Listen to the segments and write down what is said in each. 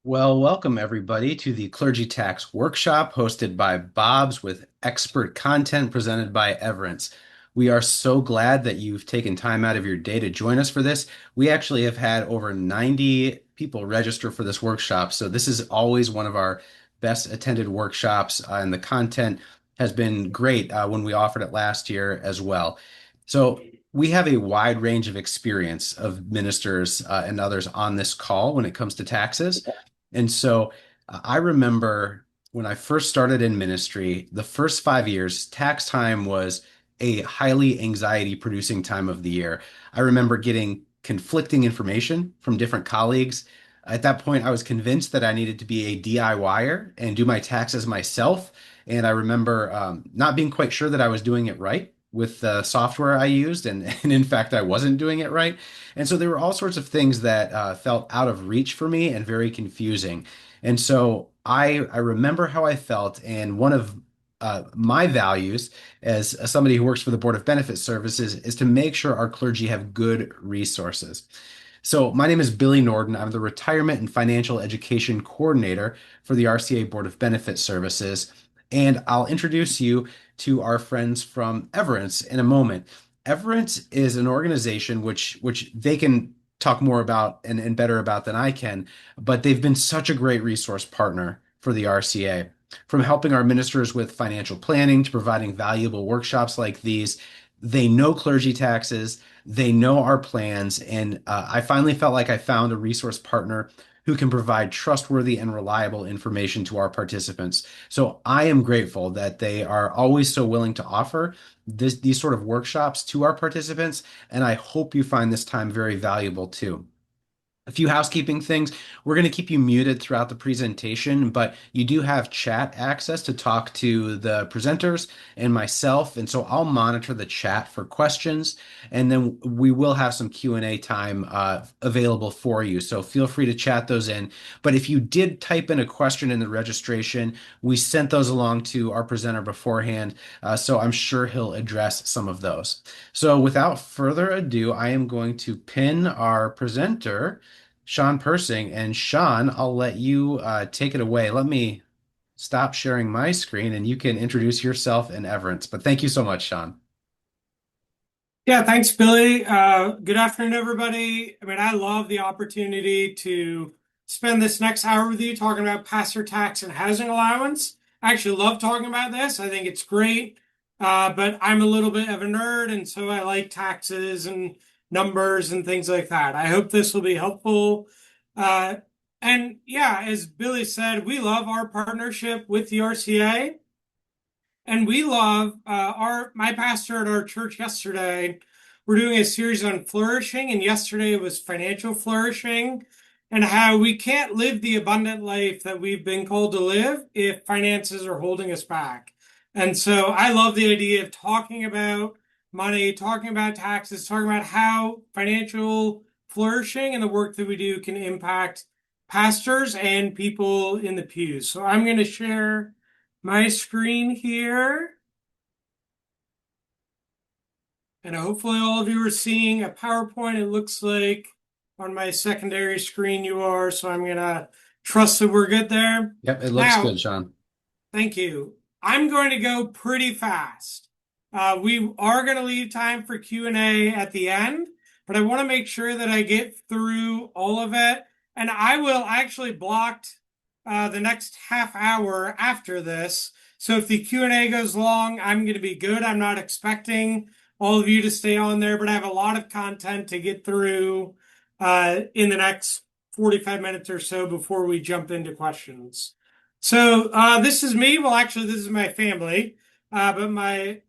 Well, welcome everybody to the Clergy Tax Workshop hosted by Bob's with expert content presented by Everence. We are so glad that you've taken time out of your day to join us for this. We actually have had over 90 people register for this workshop, so this is always one of our best attended workshops, and the content has been great when we offered it last year as well. So we have a wide range of experience of ministers and others on this call when it comes to taxes. And so I remember when I first started in ministry, the first 5 years, tax time was a highly anxiety producing time of the year. I remember getting conflicting information from different colleagues. At that point, I was convinced that I needed to be a DIYer and do my taxes myself. And I remember not being quite sure that I was doing it right with the software I used. And in fact, I wasn't doing it right. And so there were all sorts of things that felt out of reach for me and very confusing. And so I remember how I felt, and one of my values as somebody who works for the Board of Benefit Services is to make sure our clergy have good resources. So my name is Billy Norden. I'm the Retirement and Financial Education Coordinator for the RCA Board of Benefit Services, and I'll introduce you to our friends from Everence in a moment. Everence is an organization which they can talk more about and better about than I can, but they've been such a great resource partner for the RCA. From helping our ministers with financial planning to providing valuable workshops like these, they know clergy taxes, they know our plans, and I finally felt like I found a resource partner who can provide trustworthy and reliable information to our participants. So I am grateful that they are always so willing to offer these sort of workshops to our participants, and I hope you find this time very valuable too. A few housekeeping things. We're going to keep you muted throughout the presentation, but you do have chat access to talk to the presenters and myself. And so I'll monitor the chat for questions, and then we will have some Q&A time available for you. So feel free to chat those in. But if you did type in a question in the registration, we sent those along to our presenter beforehand. So I'm sure he'll address some of those. So without further ado, I am going to pin our presenter, Shawn Persing. And Shawn, I'll let you take it away. Let me stop sharing my screen and you can introduce yourself and Everence. But thank you so much, Shawn. Yeah, thanks, Billy. Good afternoon, everybody. I love the opportunity to spend this next hour with you talking about pastor tax and housing allowance. I actually love talking about this. I think it's great. But I'm a little bit of a nerd, and so I like taxes and numbers and things like that. I hope this will be helpful. Uh, and yeah, as Billy said, we love our partnership with the RCA. And we love our my pastor at our church yesterday. We're doing a series on flourishing, and yesterday was financial flourishing and how we can't live the abundant life that we've been called to live if finances are holding us back. And so I love the idea of talking about money, talking about taxes, talking about how financial flourishing and the work that we do can impact pastors and people in the pews. So I'm going to share my screen here. And hopefully all of you are seeing a PowerPoint. It looks like on my secondary screen you are, so I'm gonna trust that we're good there. Yep, it looks Now, good, Shawn. thank you. I'm going to go pretty fast. We are going to leave time for Q&A at the end, but I want to make sure that I get through all of it. And I will actually block the next half hour after this. So if the Q&A goes long, I'm going to be good. I'm not expecting all of you to stay on there, but I have a lot of content to get through in the next 45 minutes or so before we jump into questions. So this is me. Well, actually, this is my family. But my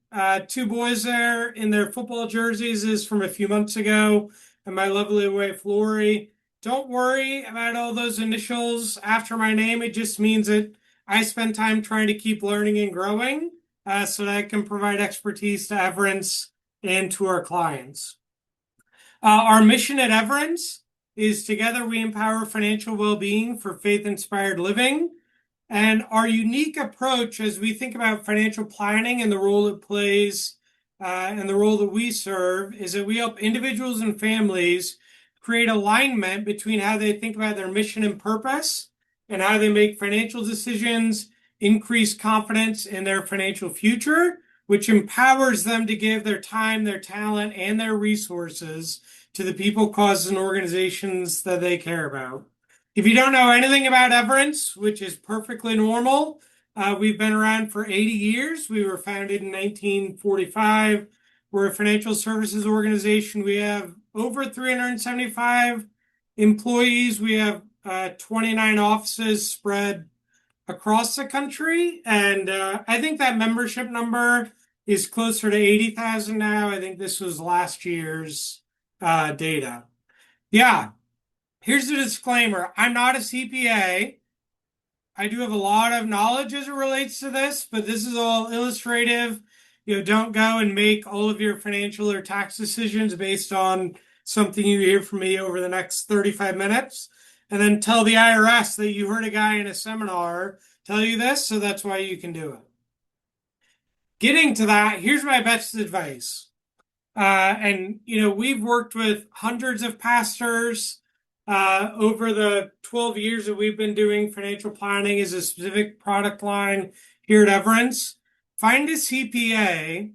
two boys there in their football jerseys is from a few months ago. And my lovely wife, Lori. Don't worry about all those initials after my name. It just means that I spend time trying to keep learning and growing so that I can provide expertise to Everence and to our clients. Our mission at Everence is together we empower financial well-being for faith-inspired living. And our unique approach as we think about financial planning and the role it plays and the role that we serve is that we help individuals and families create alignment between how they think about their mission and purpose and how they make financial decisions, increase confidence in their financial future, which empowers them to give their time, their talent, and their resources to the people, causes, and organizations that they care about. If you don't know anything about Everence, which is perfectly normal, we've been around for 80 years. We were founded in 1945. We're a financial services organization. We have over 375 employees. We have 29 offices spread across the country. And I think that membership number is closer to 80,000 now. I think this was last year's data. Yeah, here's the disclaimer. I'm not a CPA. I do have a lot of knowledge as it relates to this, but this is all illustrative. Don't go and make all of your financial or tax decisions based on something you hear from me over the next 35 minutes. And then tell the IRS that you heard a guy in a seminar tell you this, so that's why you can do it. Getting to that, here's my best advice. We've worked with hundreds of pastors over the 12 years that we've been doing financial planning as a specific product line here at Everence. Find a CPA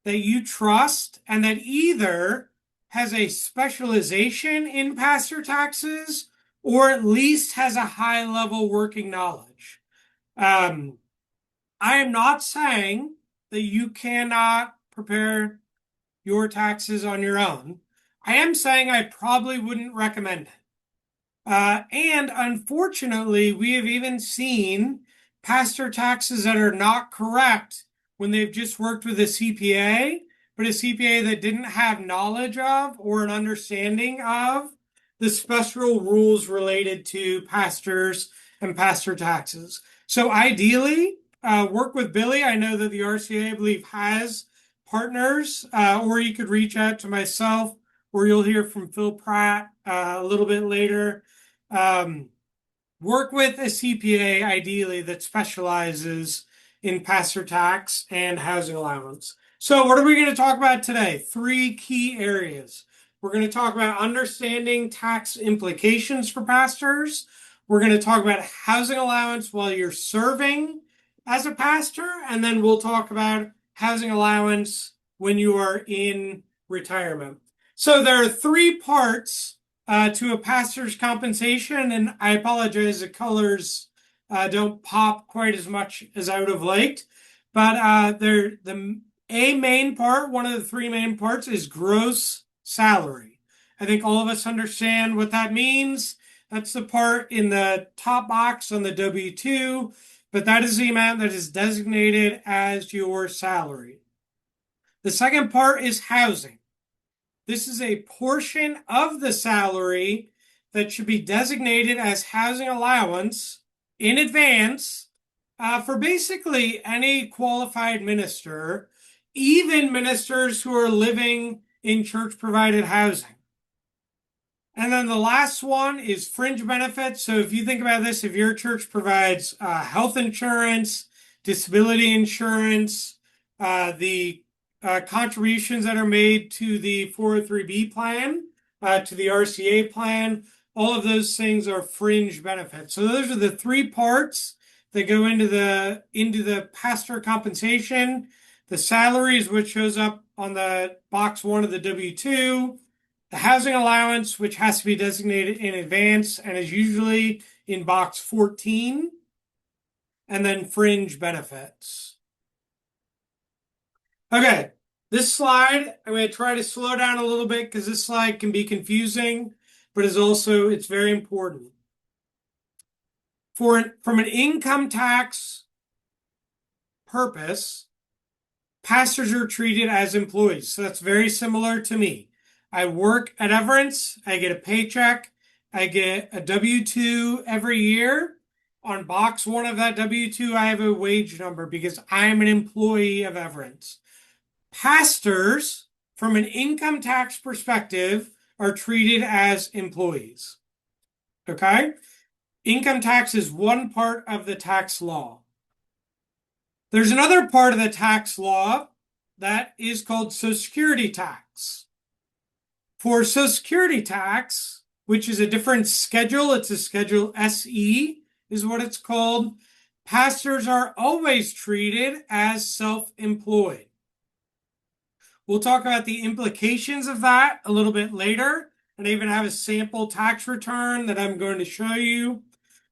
that you trust and that either has a specialization in pastor taxes or at least has a high level working knowledge. I am not saying that you cannot prepare your taxes on your own. I am saying I probably wouldn't recommend it. And unfortunately, we have even seen pastor taxes that are not correct when they've just worked with a CPA, but a CPA that didn't have knowledge of or an understanding of the special rules related to pastors and pastor taxes. So ideally, work with Billy. I know that the RCA, I believe, has partners, or you could reach out to myself, or you'll hear from Phil Pratt a little bit later. Work with a CPA, ideally, that specializes in pastor tax and housing allowance. So what are we going to talk about today? 3 key areas. We're going to talk about understanding tax implications for pastors. We're going to talk about housing allowance while you're serving as a pastor, and then we'll talk about housing allowance when you are in retirement. So there are 3 parts to a pastor's compensation, and I apologize, the colors don't pop quite as much as I would have liked, but main part, one of the 3 main parts, is gross salary. I think all of us understand what that means. That's the part in the top box on the W-2, but that is the amount that is designated as your salary. The second part is housing. This is a portion of the salary that should be designated as housing allowance in advance for basically any qualified minister, even ministers who are living in church-provided housing. And then the last one is fringe benefits. So if you think about this, if your church provides health insurance, disability insurance, the contributions that are made to the 403B plan, to the RCA plan, all of those things are fringe benefits. So those are the 3 parts that go into the pastor compensation. The salaries, which shows up on the box 1 of the W-2, the housing allowance, which has to be designated in advance and is usually in box 14, and then fringe benefits. Okay, this slide, I'm going to try to slow down a little bit because this slide can be confusing, but it's very important. From an income tax purpose, pastors are treated as employees. So that's very similar to me. I work at Everence. I get a paycheck. I get a W-2 every year. On box 1 of that W-2, I have a wage number because I am an employee of Everence. Pastors, from an income tax perspective, are treated as employees. Okay? Income tax is one part of the tax law. There's another part of the tax law that is called Social Security tax. For Social Security tax, which is a different schedule, it's a Schedule SE is what it's called. Pastors are always treated as self-employed. We'll talk about the implications of that a little bit later, and I even have a sample tax return that I'm going to show you.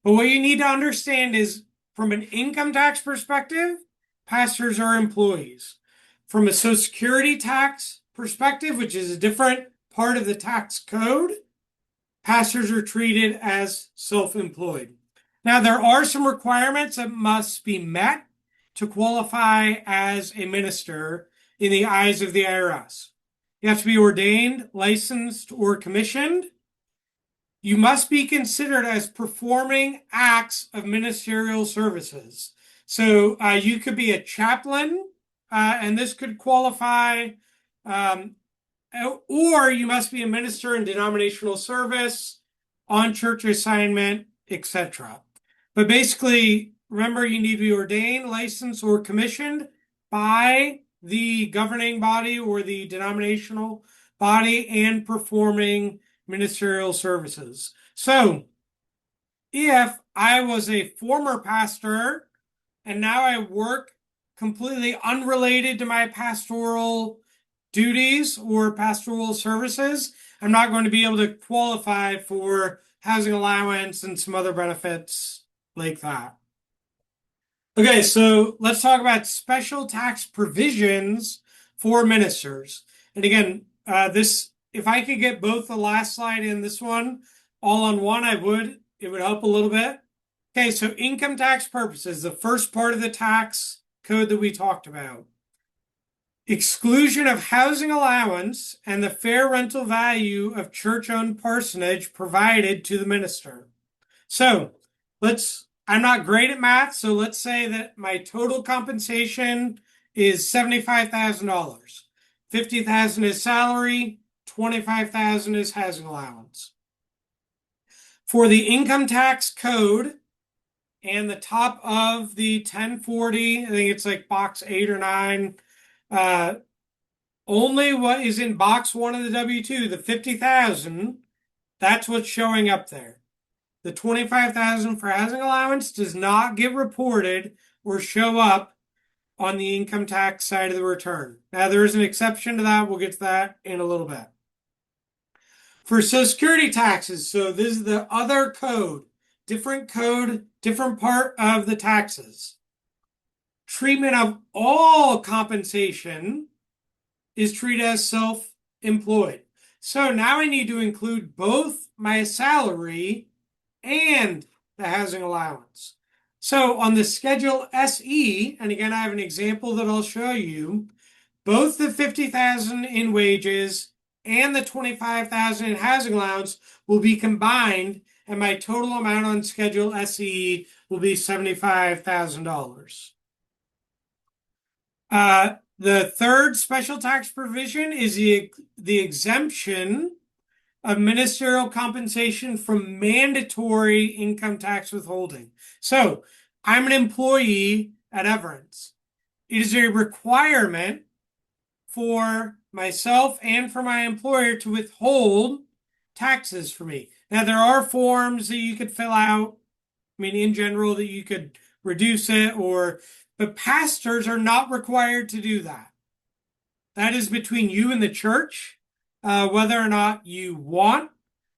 But what you need to understand is from an income tax perspective, pastors are employees. From a Social Security tax perspective, which is a different part of the tax code, pastors are treated as self-employed. Now, there are some requirements that must be met to qualify as a minister in the eyes of the IRS. You have to be ordained, licensed, or commissioned. You must be considered as performing acts of ministerial services. So you could be a chaplain, and this could qualify, um, or you must be a minister in denominational service, on church assignment, etc. But basically, remember, you need to be ordained, licensed, or commissioned by the governing body or the denominational body and performing ministerial services. So, if I was a former pastor and now I work completely unrelated to my pastoral duties or pastoral services, I'm not going to be able to qualify for housing allowance and some other benefits like that. Okay, so let's talk about special tax provisions for ministers. And again, this, if I could get both the last slide and this one all on one, I would. It would help a little bit. Okay, so income tax purposes, the first part of the tax code that we talked about. Exclusion of housing allowance and the fair rental value of church-owned parsonage provided to the minister. So I'm not great at math, so let's say that my total compensation is $75,000. $50,000 is salary, $25,000 is housing allowance. For the income tax code and the top of the 1040, I think it's like box 8 or 9, only what is in box 1 of the W-2, the 50,000, that's what's showing up there. The 25,000 for housing allowance does not get reported or show up on the income tax side of the return. Now, there is an exception to that. We'll get to that in a little bit. For Social Security taxes, so this is the other code, different part of the taxes. Treatment of all compensation is treated as self-employed. So now I need to include both my salary and the housing allowance. So on the Schedule SE, and again, I have an example that I'll show you, both the 50,000 in wages and the 25,000 in housing allowance will be combined, and my total amount on Schedule SE will be $75,000. The third special tax provision is the exemption of ministerial compensation from mandatory income tax withholding. So I'm an employee at Everence. It is a requirement for myself and for my employer to withhold taxes for me. Now, there are forms that you could fill out, I mean, in general, that you could reduce it, but pastors are not required to do that. That is between you and the church, whether or not you want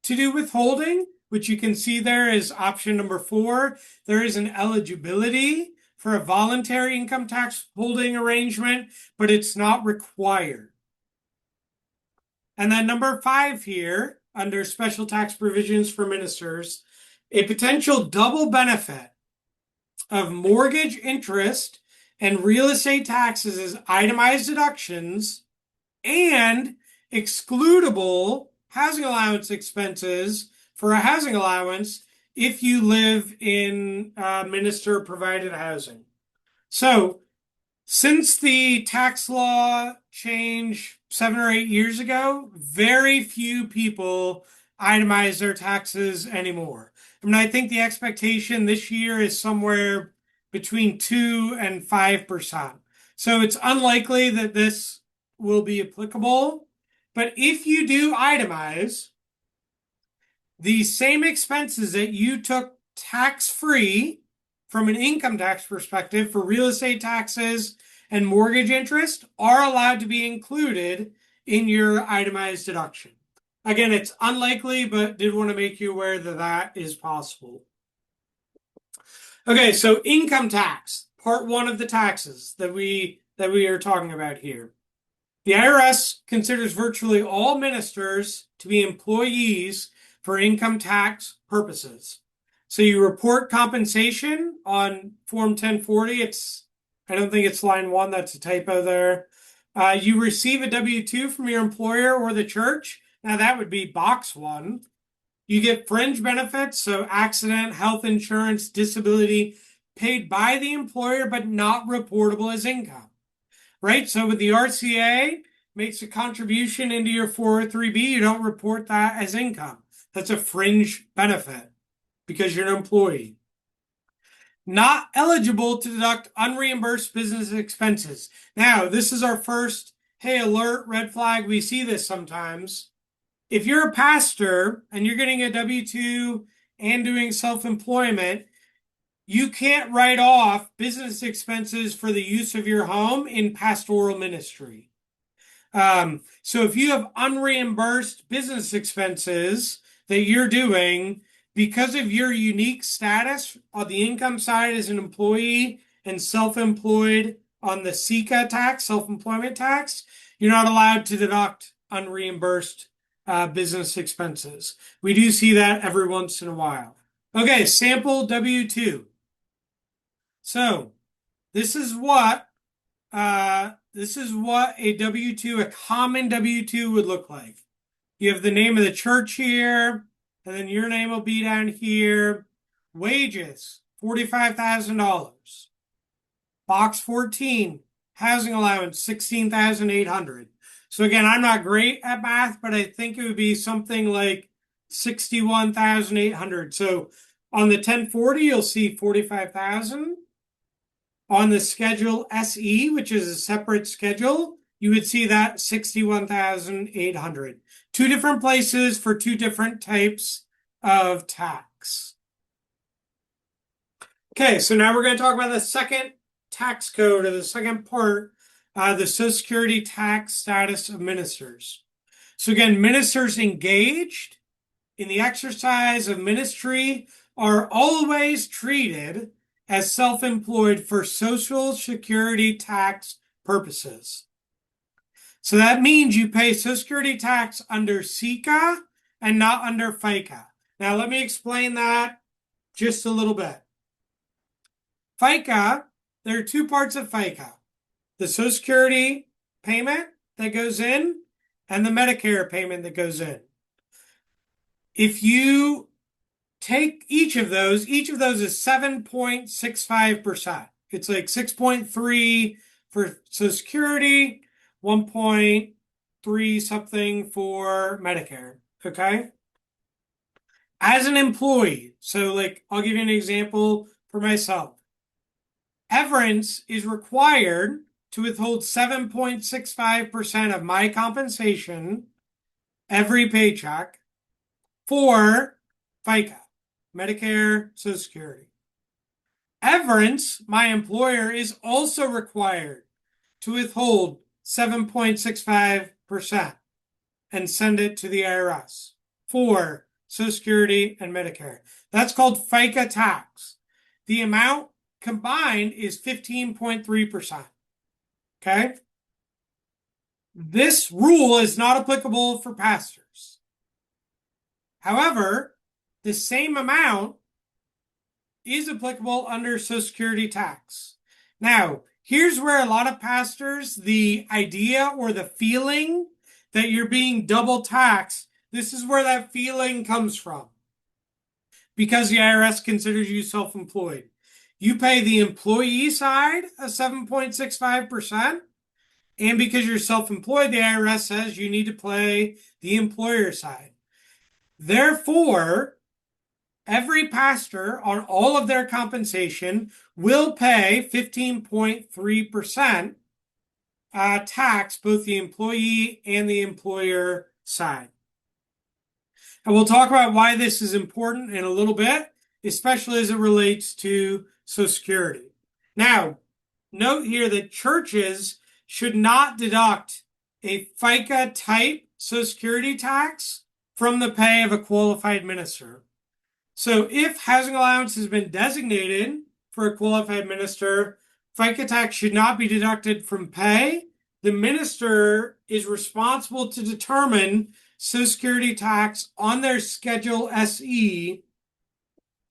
to do withholding, which you can see there is option number 4. There is an eligibility for a voluntary income tax holding arrangement, but it's not required. And then number 5 here, under special tax provisions for ministers, a potential double benefit of mortgage interest and real estate taxes as itemized deductions and excludable housing allowance expenses for a housing allowance if you live in minister provided housing. So since the tax law change 7 or 8 years ago, very few people itemize their taxes anymore. I mean, I think the expectation this year is somewhere between 2 and 5%. So it's unlikely that this will be applicable. But if you do itemize, the same expenses that you took tax-free from an income tax perspective for real estate taxes and mortgage interest are allowed to be included in your itemized deduction. Again, it's unlikely, but did want to make you aware that that is possible. Okay, so income tax, part one of the taxes that we are talking about here. The IRS considers virtually all ministers to be employees for income tax purposes. So you report compensation on Form 1040. I don't think it's line 1. That's a typo there. You receive a W-2 from your employer or the church. Now that would be box 1. You get fringe benefits, so accident, health insurance, disability, paid by the employer but not reportable as income. Right? So with the RCA, makes a contribution into your 403B, you don't report that as income. That's a fringe benefit because you're an employee. Not eligible to deduct unreimbursed business expenses. Now, this is our first, hey, alert, red flag. We see this sometimes. If you're a pastor and you're getting a W-2 and doing self-employment, you can't write off business expenses for the use of your home in pastoral ministry. So if you have unreimbursed business expenses that you're doing because of your unique status on the income side as an employee and self-employed on the SECA tax, self-employment tax, you're not allowed to deduct unreimbursed business expenses. We do see that every once in a while. Okay, sample W-2. So this is what a W-2, a common W-2 would look like. You have the name of the church here, and then your name will be down here. Wages, $45,000. Box 14, housing allowance, $16,800. So again, I'm not great at math, but I think it would be something like $61,800. So on the 1040, you'll see 45,000. On the schedule SE, which is a separate schedule, you would see that 61,800. Two different places for two different types of tax. Okay, so now we're going to talk about the second tax code, or the second part, the Social Security tax status of ministers. So again, ministers engaged in the exercise of ministry are always treated as self-employed for Social Security tax purposes. So that means you pay Social Security tax under SECA and not under FICA. Now let me explain that just a little bit. FICA, there are two parts of FICA. The Social Security payment that goes in and the Medicare payment that goes in. If you take each of those is 7.65%. It's like 6.3 for Social Security, 1.3 something for Medicare. Okay. As an employee, so like I'll give you an example for myself. Everence is required to withhold 7.65% of my compensation every paycheck for FICA. Medicare, Social Security. Everence, my employer, is also required to withhold 7.65% and send it to the IRS for Social Security and Medicare. That's called FICA tax. The amount combined is 15.3%. Okay? This rule is not applicable for pastors. However, the same amount is applicable under Social Security tax. Now, here's where a lot of pastors, the idea or the feeling that you're being double taxed, this is where that feeling comes from. Because the IRS considers you self-employed. You pay the employee side of 7.65%, and because you're self-employed, the IRS says you need to pay the employer side. Therefore, every pastor on all of their compensation will pay 15.3% tax, both the employee and the employer side. And we'll talk about why this is important in a little bit. especially as it relates to Social Security. Now, note here that churches should not deduct a FICA type Social Security tax from the pay of a qualified minister. So if housing allowance has been designated for a qualified minister, FICA tax should not be deducted from pay. The minister is responsible to determine Social Security tax on their Schedule SE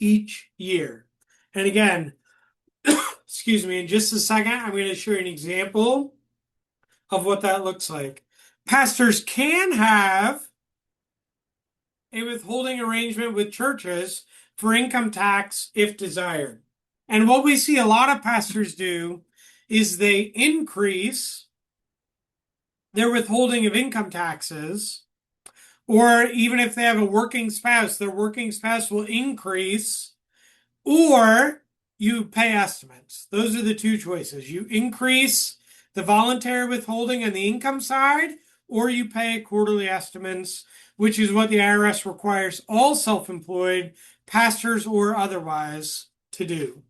each year. And again, excuse me, in just a second, I'm going to show you an example of what that looks like. Pastors can have a withholding arrangement with churches for income tax if desired. And what we see a lot of pastors do is they increase their withholding of income taxes, or even if they have a working spouse, their working spouse will increase, or you pay estimates. Those are the two choices. You increase the voluntary withholding on the income side, or you pay quarterly estimates, which is what the IRS requires all self-employed, pastors or otherwise, to do.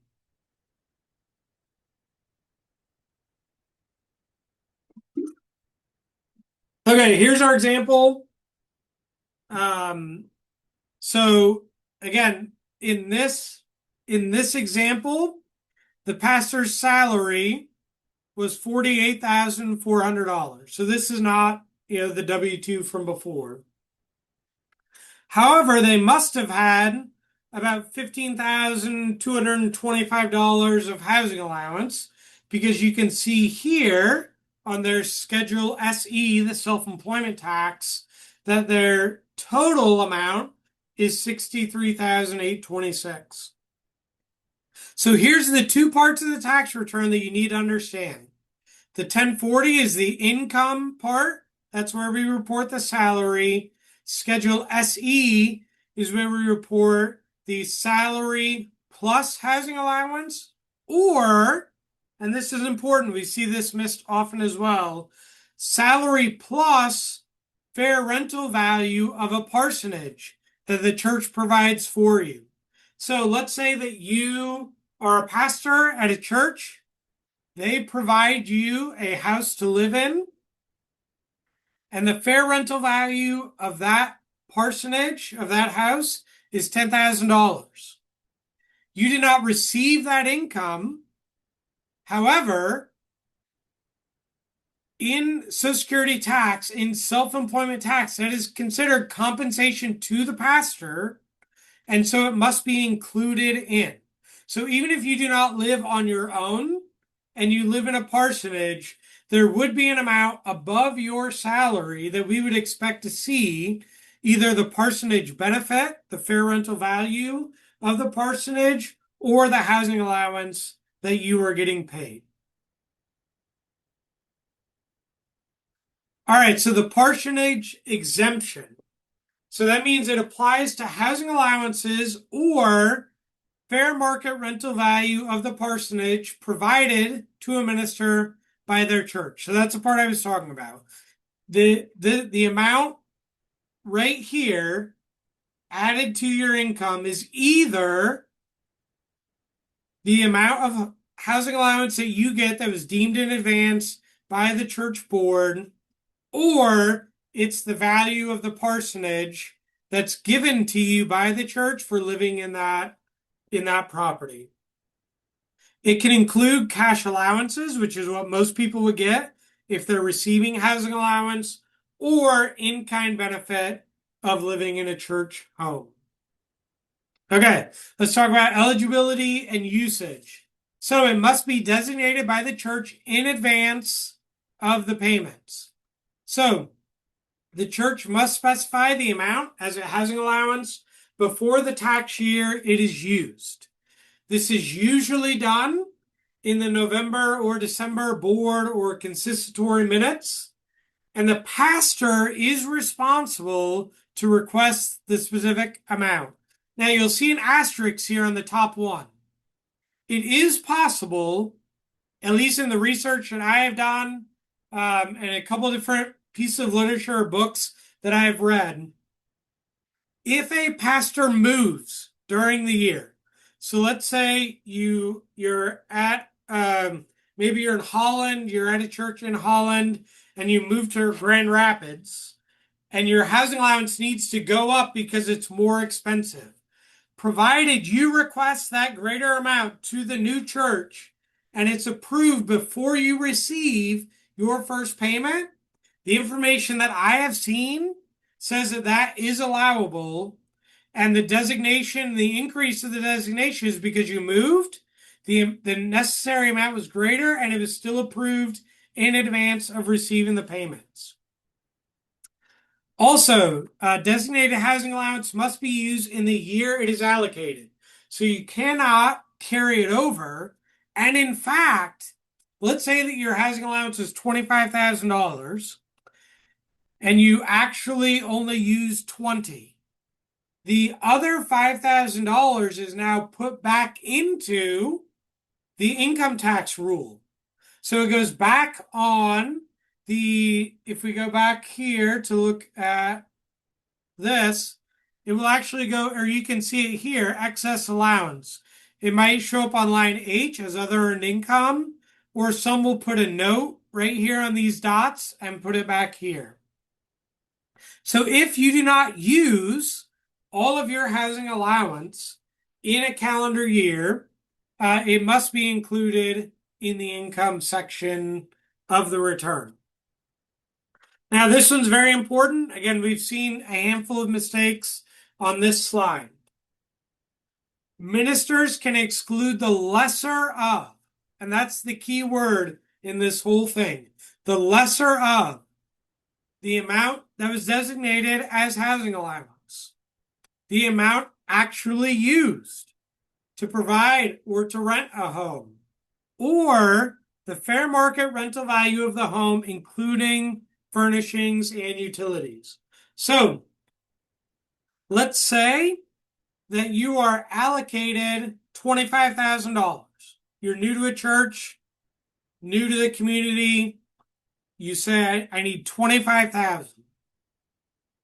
Okay, here's our example. So again, in this example, the pastor's salary was $48,400. So this is not, the W-2 from before. However, they must have had about $15,225 of housing allowance, because you can see here on their Schedule SE, the self-employment tax, that their total amount is $63,826. So here's the two parts of the tax return that you need to understand. The 1040 is the income part. That's where we report the salary. Schedule SE is where we report the salary plus housing allowance, or, and this is important, we see this missed often as well, salary plus fair rental value of a parsonage that the church provides for you. So let's say that you are a pastor at a church. They provide you a house to live in, and the fair rental value of that parsonage, of that house, is $10,000. You did not receive that income. However, in Social Security tax, in self-employment tax, that is considered compensation to the pastor, and so it must be included in. So even if you do not live on your own and you live in a parsonage, there would be an amount above your salary that we would expect to see either the parsonage benefit, the fair rental value of the parsonage, or the housing allowance that you are getting paid. All right, so the parsonage exemption. So that means it applies to housing allowances or fair market rental value of the parsonage provided to a minister by their church. So that's the part I was talking about. The amount right here added to your income is either the amount of housing allowance that you get that was deemed in advance by the church board, or it's the value of the parsonage that's given to you by the church for living in that property. It can include cash allowances, which is what most people would get if they're receiving housing allowance, or in-kind benefit of living in a church home. Okay, let's talk about eligibility and usage. So it must be designated by the church in advance of the payments. So the church must specify the amount as a housing allowance before the tax year it is used. This is usually done in the November or December board or consistory minutes, and the pastor is responsible to request the specific amount. Now you'll see an asterisk here on the top one. It is possible, at least in the research that I have done, and a couple of different pieces of literature or books that I have read, if a pastor moves during the year, So let's say you're at maybe you're in Holland, you're at a church in Holland, and you move to Grand Rapids, and your housing allowance needs to go up because it's more expensive. Provided you request that greater amount to the new church and it's approved before you receive your first payment, the information that I have seen says that that is allowable. And the designation, the increase of the designation is because you moved, the necessary amount was greater, and it was still approved in advance of receiving the payments. Also, designated housing allowance must be used in the year it is allocated. So you cannot carry it over. And in fact, let's say that your housing allowance is $25,000 and you actually only use 20. The other $5,000 is now put back into the income tax rule. So it goes back on if we go back here to look at this, it will actually go, or you can see it here, excess allowance. It might show up on line H as other earned income, or some will put a note right here on these dots and put it back here. So if you do not use all of your housing allowance in a calendar year, it must be included in the income section of the return. Now, this one's very important. Again, we've seen a handful of mistakes on this slide. Ministers can exclude the lesser of, and that's the key word in this whole thing, the lesser of the amount that was designated as housing allowance, the amount actually used to provide or to rent a home, or the fair market rental value of the home, including furnishings and utilities. So let's say that you are allocated $25,000. You're new to a church, new to the community. You say, I need $25,000.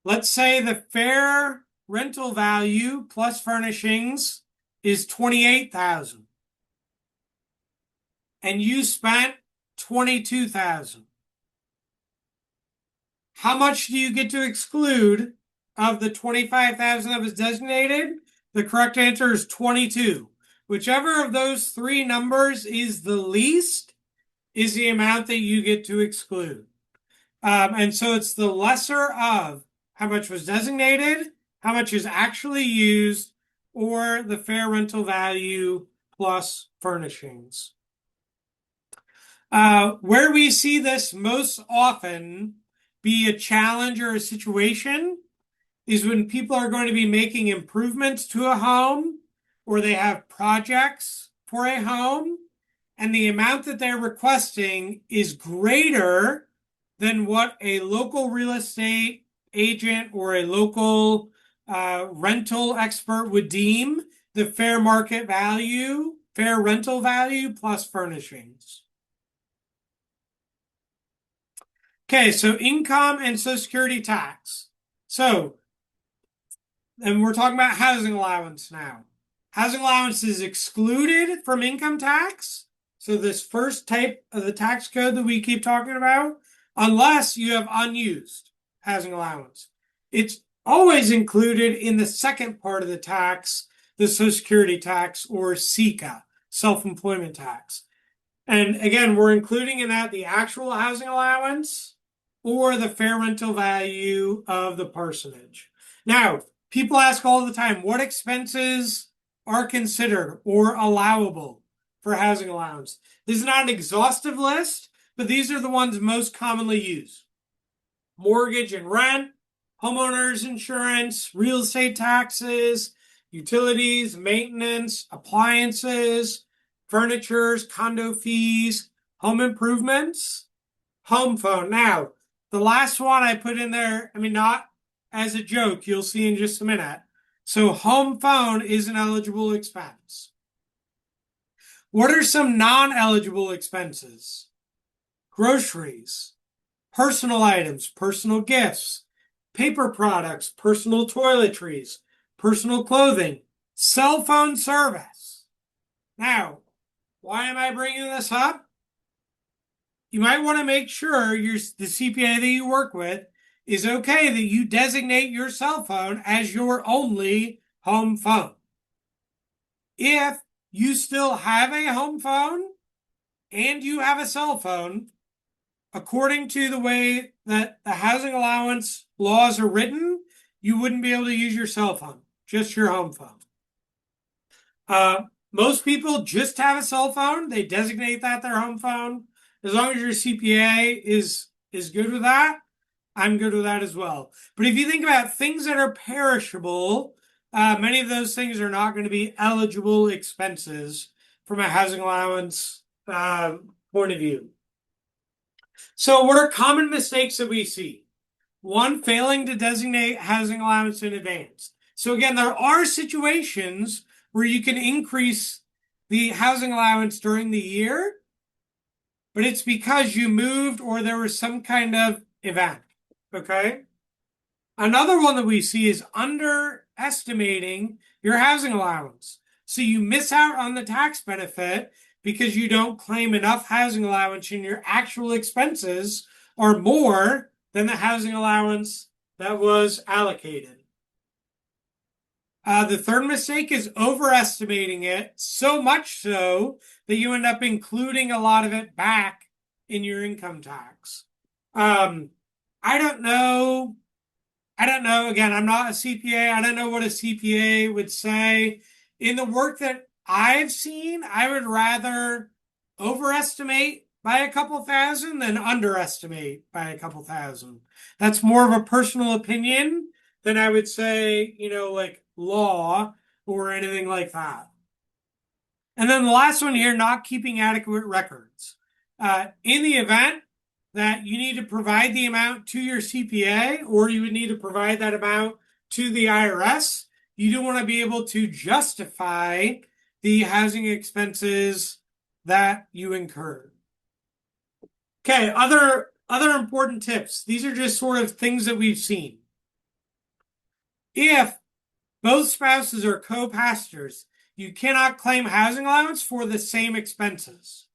Let's say the fair rental value plus furnishings is $28,000. And you spent $22,000. How much do you get to exclude of the $25,000 that was designated? The correct answer is 22. Whichever of those three numbers is the least is the amount that you get to exclude. And so it's the lesser of how much was designated, how much is actually used, or the fair rental value plus furnishings. Where we see this most often be a challenge or a situation is when people are going to be making improvements to a home or they have projects for a home and the amount that they're requesting is greater than what a local real estate agent or a local rental expert would deem the fair market value, fair rental value plus furnishings. Okay, so income and Social Security tax. So, and we're talking about housing allowance now. Housing allowance is excluded from income tax. So this first type of the tax code that we keep talking about, unless you have unused housing allowance. It's always included in the second part of the tax, the Social Security tax or SECA, self-employment tax. And again, we're including in that the actual housing allowance or the fair rental value of the parsonage. Now, people ask all the time, what expenses are considered or allowable for housing allowance? This is not an exhaustive list, but these are the ones most commonly used. Mortgage and rent, homeowners insurance, real estate taxes, utilities, maintenance, appliances, furnitures, condo fees, home improvements, home phone. Now, the last one I put in there, I mean, not as a joke, you'll see in just a minute. So home phone is an eligible expense. What are some non-eligible expenses? Groceries, personal items, personal gifts, paper products, personal toiletries, personal clothing, cell phone service. Now, why am I bringing this up? You might want to make sure the CPA that you work with is okay that you designate your cell phone as your only home phone. If you still have a home phone and you have a cell phone, according to the way that the housing allowance laws are written, you wouldn't be able to use your cell phone, just your home phone. Most people just have a cell phone. They designate that their home phone. As long as your CPA is good with that, I'm good with that as well. But if you think about things that are perishable, many of those things are not going to be eligible expenses from a housing allowance point of view. So, what are common mistakes that we see? One, failing to designate housing allowance in advance. So, again, there are situations where you can increase the housing allowance during the year, but it's because you moved or there was some kind of event. Okay. Another one that we see is underestimating your housing allowance. So you miss out on the tax benefit because you don't claim enough housing allowance and your actual expenses are more than the housing allowance that was allocated. The third mistake is overestimating it, so much so that you end up including a lot of it back in your income tax. I don't know. I don't know. Again, I'm not a CPA. I don't know what a CPA would say. In the work that I've seen, I would rather overestimate by a couple thousand than underestimate by a couple thousand. That's more of a personal opinion than I would say, like law or anything like that. And then the last one here, not keeping adequate records. In the event that you need to provide the amount to your CPA or you would need to provide that amount to the IRS, you do want to be able to justify the housing expenses that you incurred. Okay, other important tips. These are just sort of things that we've seen. If both spouses are co-pastors, you cannot claim housing allowance for the same expenses.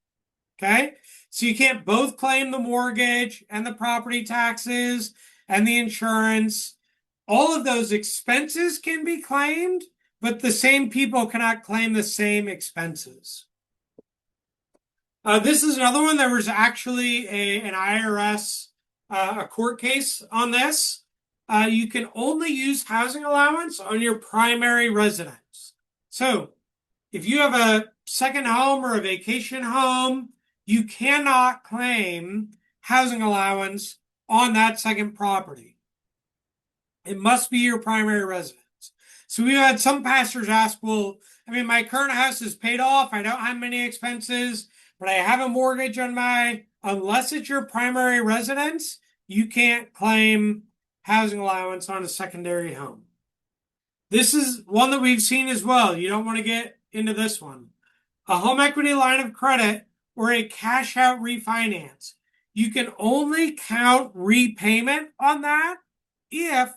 Okay? So you can't both claim the mortgage and the property taxes and the insurance. All of those expenses can be claimed, but the same people cannot claim the same expenses. This is another one. There was actually an IRS a court case on this. You can only use housing allowance on your primary residence. So if you have a second home or a vacation home, you cannot claim housing allowance on that second property. It must be your primary residence. So we've had some pastors ask, well, my current house is paid off. I don't have many expenses, but I have a mortgage on unless it's your primary residence, you can't claim housing allowance on a secondary home. This is one that we've seen as well. You don't want to get into this one. A home equity line of credit or a cash out refinance. You can only count repayment on that if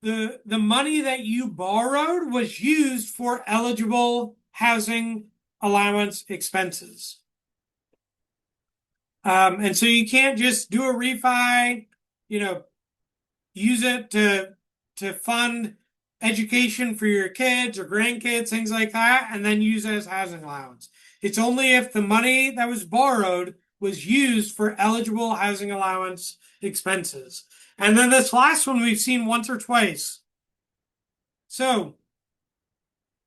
the money that you borrowed was used for eligible housing allowance expenses. And so you can't just do a refi, use it to fund education for your kids or grandkids, things like that, and then use it as housing allowance. It's only if the money that was borrowed was used for eligible housing allowance expenses. And then this last one we've seen once or twice. So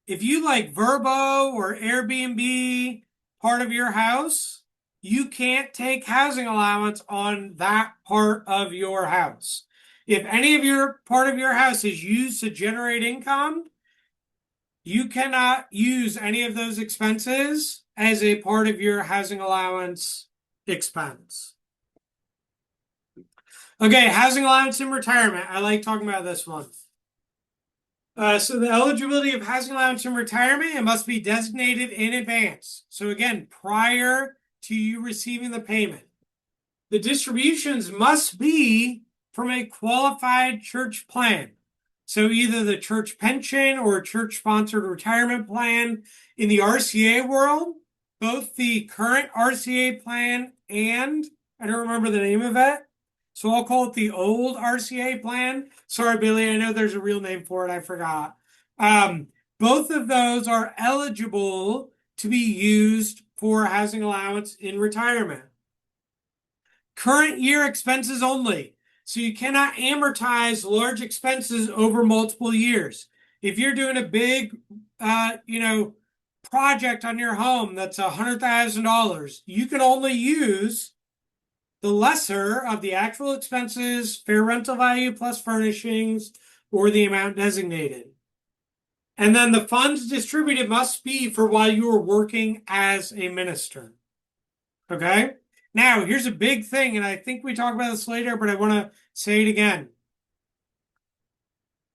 if you like Vrbo or Airbnb part of your house, you can't take housing allowance on that part of your house. If any of your part of your house is used to generate income, you cannot use any of those expenses as a part of your housing allowance expense. Okay, housing allowance in retirement. I like talking about this one. So the eligibility of housing allowance in retirement, it must be designated in advance. So again, prior to you receiving the payment. The distributions must be from a qualified church plan. So either the church pension or church-sponsored retirement plan. In the RCA world, both the current RCA plan and I don't remember the name of it. So I'll call it the old RCA plan. Sorry, Billy, I know there's a real name for it. I forgot. Um, Both of those are eligible to be used for housing allowance in retirement. Current year expenses only. So you cannot amortize large expenses over multiple years. If you're doing a big, project on your home that's $100,000, you can only use the lesser of the actual expenses, fair rental value plus furnishings, or the amount designated. And then the funds distributed must be for while you are working as a minister. Okay? Now, here's a big thing, and I think we talk about this later, but I want to say it again.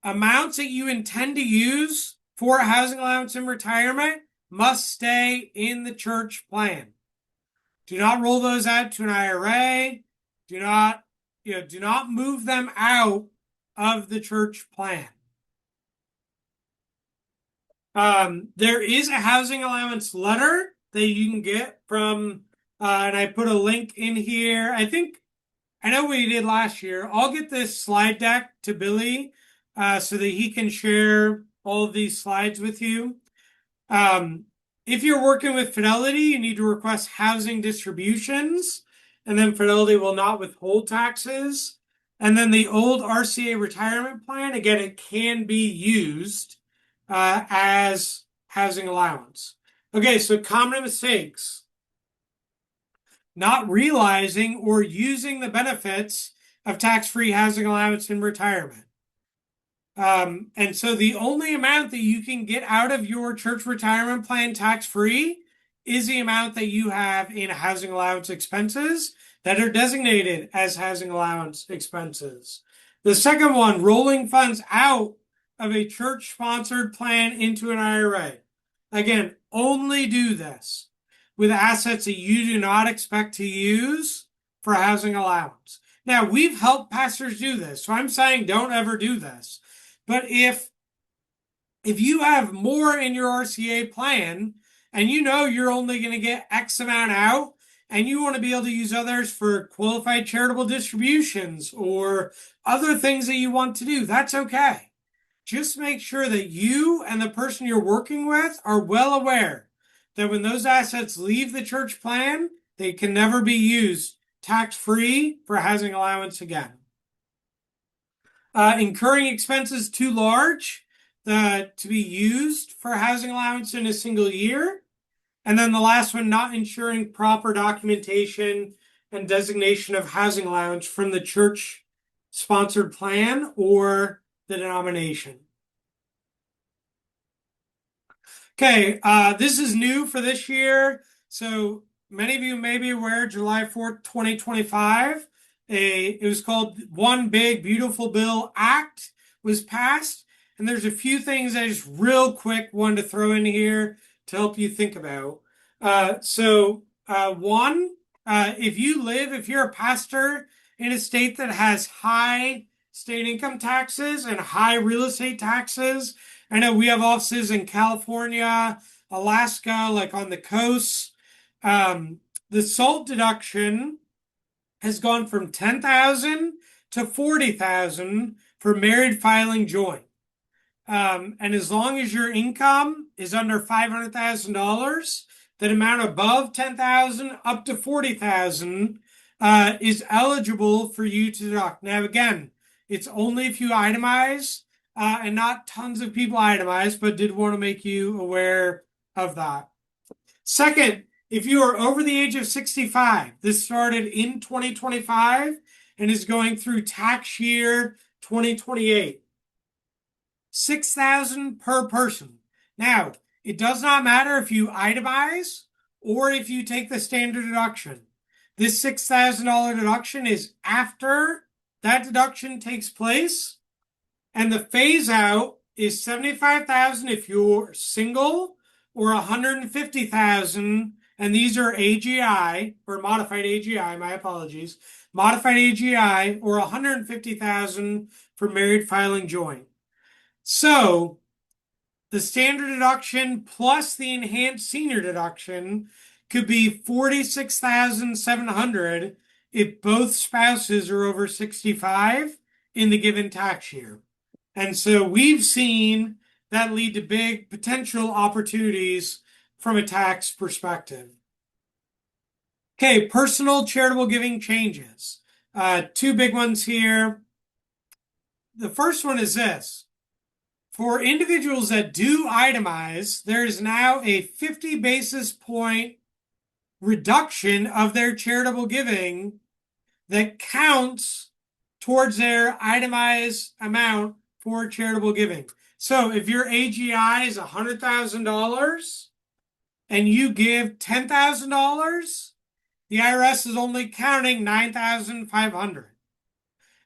Amounts that you intend to use for a housing allowance in retirement must stay in the church plan. Do not roll those out to an IRA. Do not move them out of the church plan. There is a housing allowance letter that you can get from, and I put a link in here. I know we did last year. I'll get this slide deck to Billy so that he can share all of these slides with you. If you're working with Fidelity, you need to request housing distributions, and then Fidelity will not withhold taxes. And then the old RCA retirement plan, again, it can be used as housing allowance. Okay, so common mistakes. Not realizing or using the benefits of tax-free housing allowance in retirement. And so the only amount that you can get out of your church retirement plan tax-free is the amount that you have in housing allowance expenses that are designated as housing allowance expenses. The second one, rolling funds out of a church-sponsored plan into an IRA. Again, only do this with assets that you do not expect to use for housing allowance. Now, we've helped pastors do this, so I'm saying don't ever do this. But if you have more in your RCA plan and you know you're only going to get X amount out and you want to be able to use others for qualified charitable distributions or other things that you want to do, that's okay. Just make sure that you and the person you're working with are well aware that when those assets leave the church plan, they can never be used tax-free for housing allowance again. Incurring expenses too large to be used for housing allowance in a single year. And then the last one, not ensuring proper documentation and designation of housing allowance from the church sponsored plan or the denomination. Okay, this is new for this year. So many of you may be aware, July 4th, 2025, it was called One Big Beautiful Bill Act was passed. And there's a few things I just real quick wanted to throw in here to help you think about. One, if you're a pastor in a state that has high state income taxes and high real estate taxes, I know we have offices in California, Alaska, like on the coast. The SALT deduction has gone from $10,000 to $40,000 for married filing joint. And as long as your income is under $500,000, that amount above $10,000 up to $40,000 is eligible for you to deduct. Now, again, it's only if you itemize, and not tons of people itemize, but did want to make you aware of that. Second, if you are over the age of 65, this started in 2025 and is going through tax year 2028. $6,000 per person. Now, it does not matter if you itemize or if you take the standard deduction. This $6,000 deduction is after that deduction takes place, and the phase out is $75,000 if you're single, or $150,000, and these are AGI or modified AGI. My apologies, modified AGI, or $150,000 for married filing joint. So the standard deduction plus the enhanced senior deduction could be 46,700 if both spouses are over 65 in the given tax year. And so we've seen that lead to big potential opportunities from a tax perspective. Okay, personal charitable giving changes. Two big ones here. The first one is this. For individuals that do itemize, there is now a 50 basis point reduction of their charitable giving that counts towards their itemized amount for charitable giving. So if your AGI is $100,000 and you give $10,000, the IRS is only counting 9,500.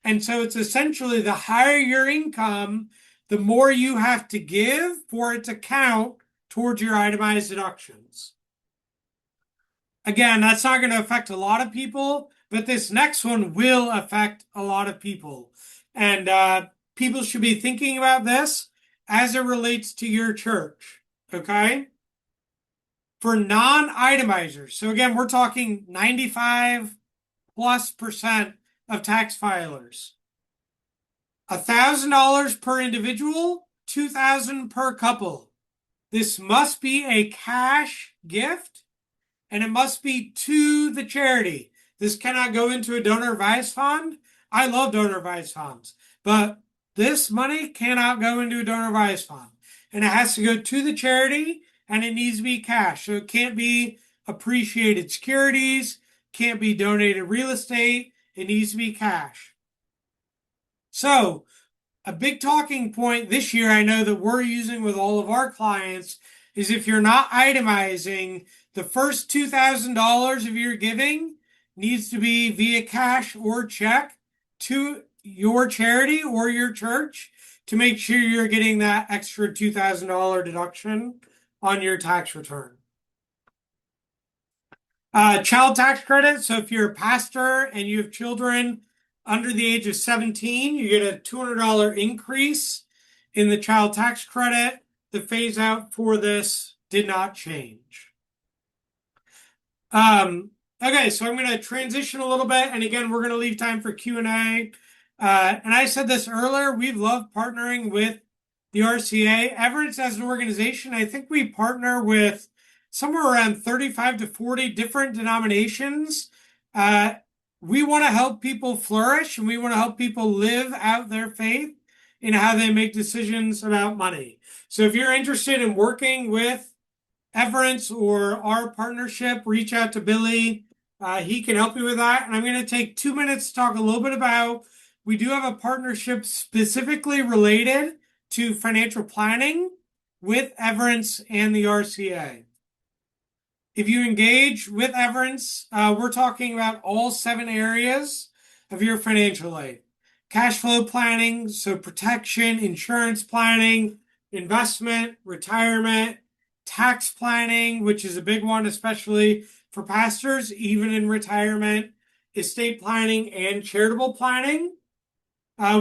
And so it's essentially the higher your income, the more you have to give for it to count towards your itemized deductions. Again, that's not going to affect a lot of people, but this next one will affect a lot of people. And people should be thinking about this as it relates to your church. Okay? For non-itemizers, so again, we're talking 95+% of tax filers. $1,000 per individual, $2,000 per couple. This must be a cash gift and it must be to the charity. This cannot go into a donor advised fund. I love donor advised funds, but this money cannot go into a donor advised fund. And it has to go to the charity and it needs to be cash. So it can't be appreciated securities, can't be donated real estate. It needs to be cash. So a big talking point this year, I know that we're using with all of our clients, is if you're not itemizing, the first $2,000 of your giving needs to be via cash or check to your charity or your church to make sure you're getting that extra $2,000 deduction on your tax return. Child tax credit. So if you're a pastor and you have children under the age of 17, you get a $200 increase in the child tax credit. The phase out for this did not change. Okay, so I'm going to transition a little bit. And again, we're going to leave time for Q&A. And I said this earlier, we love partnering with the RCA. Everence as an organization, I think we partner with somewhere around 35 to 40 different denominations. We want to help people flourish and we want to help people live out their faith in how they make decisions about money. So if you're interested in working with Everence or our partnership, reach out to Billy. He can help you with that. And I'm going to take 2 minutes to talk a little bit about, we do have a partnership specifically related to financial planning with Everence and the RCA. If you engage with Everence, we're talking about all 7 areas of your financial aid. Cash flow planning, so protection, insurance planning, investment, retirement, tax planning, which is a big one, especially for pastors, even in retirement, estate planning, and charitable planning.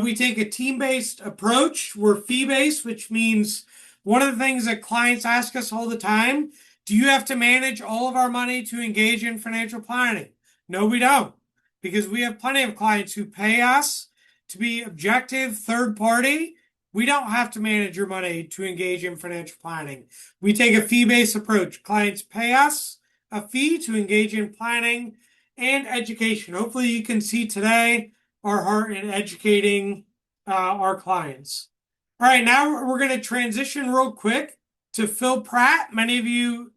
We take a team-based approach. We're fee-based, which means one of the things that clients ask us all the time, do you have to manage all of our money to engage in financial planning? No, we don't, because we have plenty of clients who pay us to be objective third party. We don't have to manage your money to engage in financial planning. We take a fee-based approach. Clients pay us a fee to engage in planning and education. Hopefully you can see today our heart in educating our clients. All right, now we're going to transition real quick to Phil Pratt. Many of you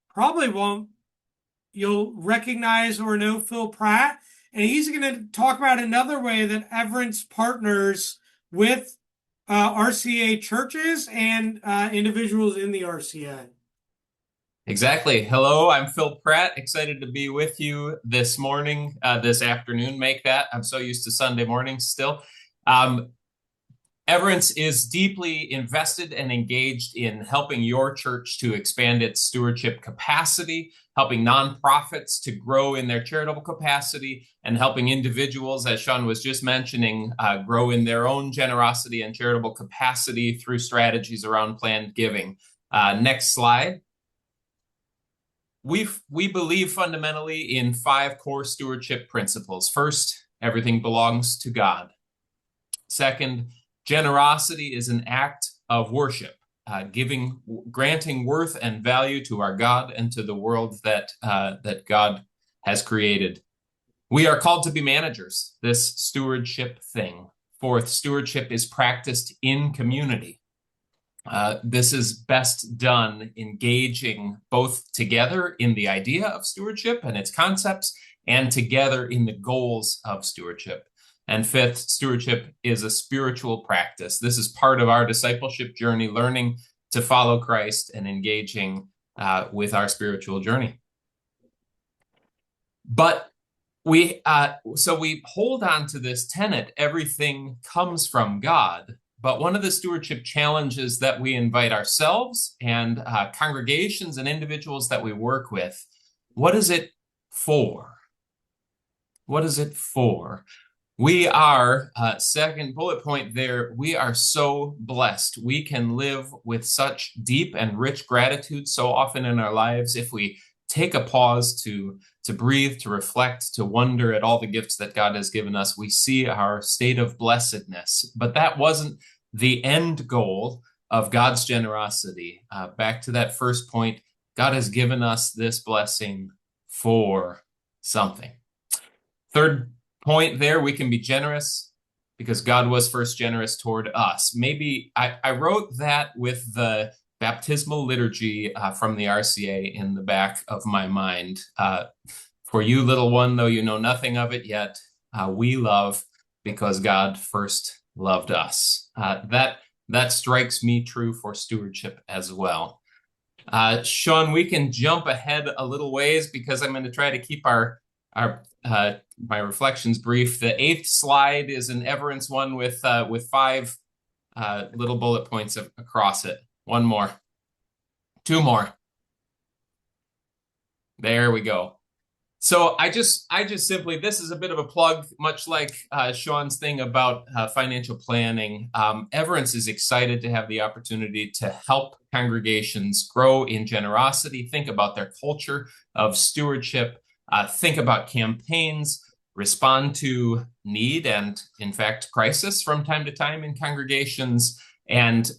probably won't. You'll recognize or know Phil Pratt. And he's going to talk about another way that Everence partners with RCA churches and individuals in the RCA. Exactly. Hello, I'm Phil Pratt. Excited to be with you this morning, this afternoon. Make that. I'm so used to Sunday mornings still. Everence is deeply invested and engaged in helping your church to expand its stewardship capacity, helping nonprofits to grow in their charitable capacity, and helping individuals, as Shawn was just mentioning, grow in their own generosity and charitable capacity through strategies around planned giving. Next slide. We believe fundamentally in 5 core stewardship principles. First, everything belongs to God. Second, generosity is an act of worship, granting worth and value to our God and to the world that God has created. We are called to be managers, this stewardship thing. Fourth, stewardship is practiced in community. This is best done engaging both together in the idea of stewardship and its concepts, and together in the goals of stewardship. And fifth, stewardship is a spiritual practice. This is part of our discipleship journey, learning to follow Christ and engaging with our spiritual journey. But we hold on to this tenet, everything comes from God. But one of the stewardship challenges that we invite ourselves and congregations and individuals that we work with, what is it for? What is it for? We are, second bullet point there, we are so blessed. We can live with such deep and rich gratitude so often in our lives if we take a pause to breathe, to reflect, to wonder at all the gifts that God has given us. We see our state of blessedness. But that wasn't the end goal of God's generosity. Back to that first point, God has given us this blessing for something. Third point there, we can be generous because God was first generous toward us. Maybe I wrote that with the baptismal liturgy from the RCA in the back of my mind. For you, little one, though you know nothing of it yet, we love because God first loved us. That strikes me true for stewardship as well. Shawn, we can jump ahead a little ways because I'm going to try to keep my reflections brief. The 8th slide is an Everence one with 5 little bullet points across it. One more, 2 more. There we go. So I just simply, this is a bit of a plug, much like Shawn's thing about financial planning. Everence is excited to have the opportunity to help congregations grow in generosity, think about their culture of stewardship, think about campaigns, respond to need and, in fact, crisis from time to time in congregations. And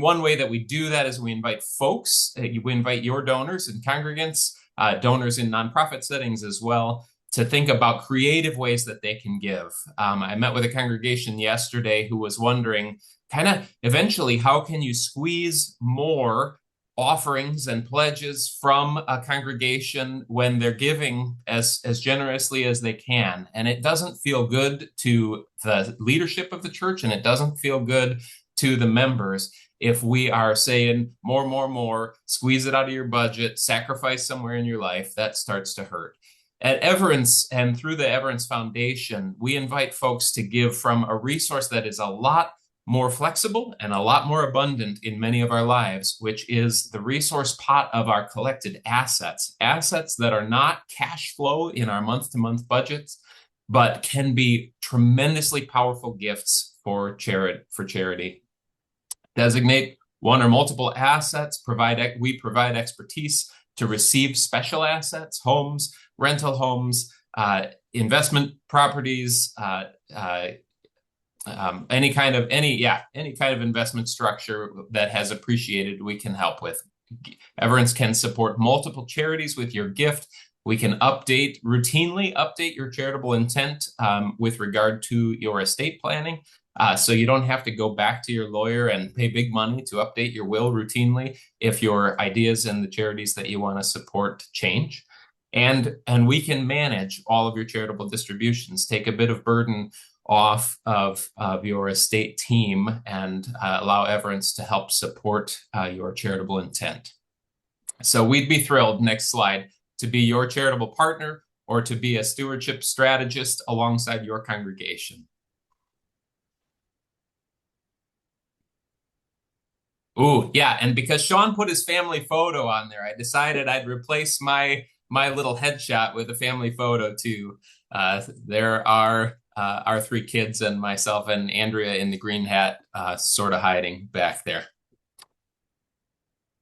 one way that we do that is we invite folks, we invite your donors and congregants, donors in nonprofit settings as well, to think about creative ways that they can give. I met with a congregation yesterday who was wondering, kind of eventually, how can you squeeze more offerings and pledges from a congregation when they're giving as generously as they can? And it doesn't feel good to the leadership of the church, and it doesn't feel good to the members if we are saying more, squeeze it out of your budget, sacrifice somewhere in your life. That starts to hurt. At Everence and through the Everence Foundation, we invite folks to give from a resource that is a lot more flexible and a lot more abundant in many of our lives, which is the resource pot of our collected assets that are not cash flow in our month-to-month budgets, but can be tremendously powerful gifts for charity. Designate one or multiple assets. We provide expertise to receive special assets, homes, rental homes, investment properties, any kind of investment structure that has appreciated, we can help with. Everence can support multiple charities with your gift. We can routinely update your charitable intent with regard to your estate planning. So you don't have to go back to your lawyer and pay big money to update your will routinely if your ideas and the charities that you want to support change. And we can manage all of your charitable distributions, take a bit of burden off of your estate team, and allow Everence to help support your charitable intent. So we'd be thrilled, next slide, to be your charitable partner or to be a stewardship strategist alongside your congregation. Ooh, yeah, and because Shawn put his family photo on there, I decided I'd replace my little headshot with a family photo too. There are our three kids and myself and Andrea in the green hat, sort of hiding back there.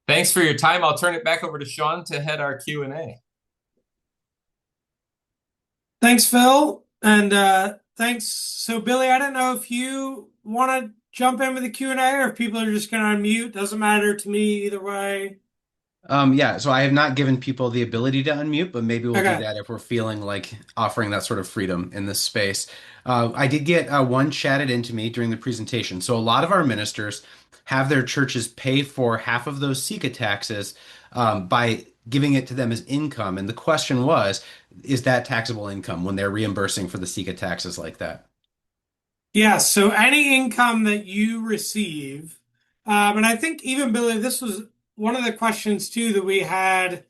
Thanks for your time. I'll turn it back over to Shawn to head our Q&A. Thanks, Phil. And thanks. So, Billy, I don't know if you want to jump in with the Q&A or if people are just going to unmute. Doesn't matter to me either way. Yeah, so I have not given people the ability to unmute, but maybe we'll do Okay. that if we're feeling like offering that sort of freedom in this space. I did get one chatted into me during the presentation. So a lot of our ministers have their churches pay for half of those SECA taxes by giving it to them as income. And the question was, is that taxable income when they're reimbursing for the SECA taxes like that? Yeah. So, any income that you receive, and I think even Billy, this was one of the questions too that we had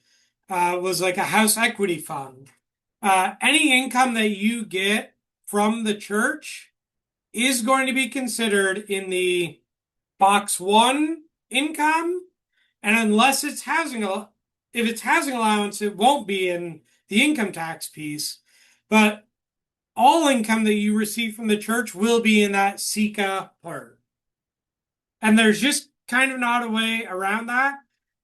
was like a house equity fund. Any income that you get from the church is going to be considered in the box one income, and unless it's if it's housing allowance, it won't be in the income tax piece. But all income that you receive from the church will be in that SECA part. And there's just kind of not a way around that.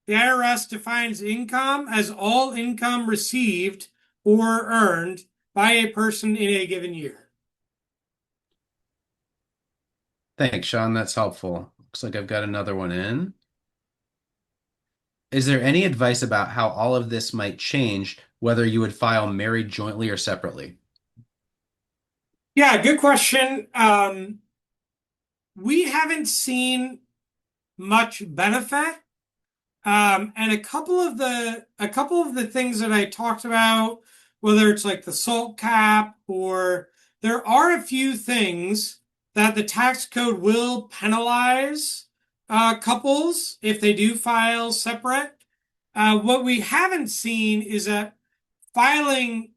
The IRS defines income as all income received or earned by a person in a given year. Thanks, Sean. That's helpful. Looks like I've got another one in. Is there any advice about how all of this might change, whether you would file married jointly or separately? Yeah, good question. We haven't seen much benefit. And a couple of the things that I talked about, whether it's like the SALT cap, or there are a few things that the tax code will penalize couples if they do file separate. What we haven't seen is that